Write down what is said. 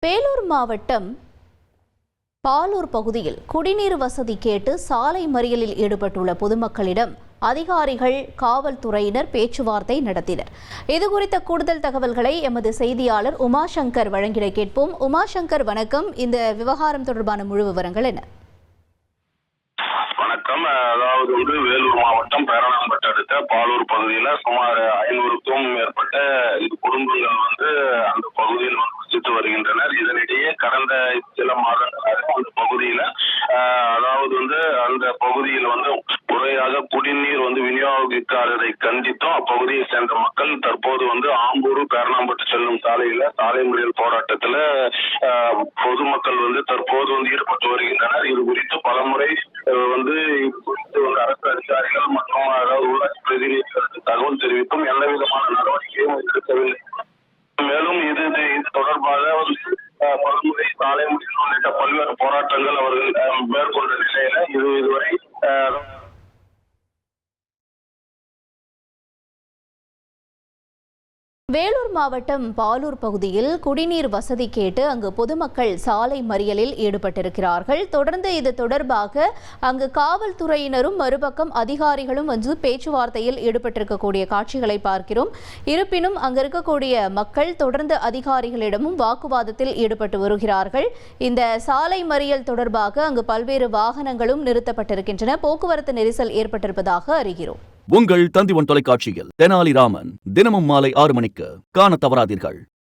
வேலூர் மாவட்டம் பாலூர் பகுதியில் குடிநீர் வசதி கேட்டு சாலை மறியலில் ஈடுபட்டுள்ள பொதுமக்களிடம் அதிகாரிகள் காவல்துறையினர் பேச்சுவார்த்தை நடத்தினர். இதுகுறித்த கூடுதல் தகவல்களை எமது செய்தியாளர் உமாசங்கர் வழங்கிட கேட்போம். உமாசங்கர், வணக்கம். இந்த விவகாரம் தொடர்பான முழு விவரங்கள் என்ன? வணக்கம். அதாவது வேலூர் மாவட்டம் பேரணாம்பட்டு அடுத்த பாலூர் பகுதியில சுமார் 500க்கும் மேற்பட்ட குடும்பங்கள் அந்த பகுதியில் வசித்து வருகின்றனர். இதனிடையே கடந்த சில மாதங்களாக அந்த பகுதியில அந்த பகுதியில் முறையாக குடிநீர் விநியோகிக்காததை கண்டித்தும் அப்பகுதியை சேர்ந்த மக்கள் தற்போது ஆம்பூர் பேரணாம்பட்டு செல்லும் சாலையில சாலை மறியல் போராட்டத்துல பொதுமக்கள் தற்போது ஈடுபட்டு வருகின்றனர். இது குறித்து பலமுறை அரசு அதிகாரிகள் மற்றும் உள்ளாட்சி பிரதிநிதிகளுக்கு தகவல் தெரிவித்தும் எந்த விதமான நடவடிக்கையும் எடுக்கவில்லை. மேலும் இது தொடர்பாக பல்முறை சாலை மறியல் உள்ளிட்ட பல்வேறு போராட்டங்கள் அவர்கள் மேற்கொண்ட நிலையில இதுவரை வேலூர் மாவட்டம் பாலூர் பகுதியில் குடிநீர் வசதி கேட்டு அங்கு பொதுமக்கள் சாலை மறியலில் ஈடுபட்டிருக்கிறார்கள். தொடர்ந்து இது தொடர்பாக அங்கு காவல்துறையினரும் மறுபக்கம் அதிகாரிகளும் பேச்சுவார்த்தையில் ஈடுபட்டிருக்கக்கூடிய காட்சிகளை பார்க்கிறோம். இருப்பினும் அங்கு இருக்கக்கூடிய மக்கள் தொடர்ந்து அதிகாரிகளிடமும் வாக்குவாதத்தில் ஈடுபட்டு வருகிறார்கள். இந்த சாலை மறியல் தொடர்பாக அங்கு பல்வேறு வாகனங்களும் நிறுத்தப்பட்டிருக்கின்றன. போக்குவரத்து நெரிசல் ஏற்பட்டிருப்பதாக அறிகிறோம். உங்கள் தந்திவன் தொலைக்காட்சியில் தெனாலிராமன் தினமும் மாலை 6 மணிக்கு காண தவறாதீர்கள்.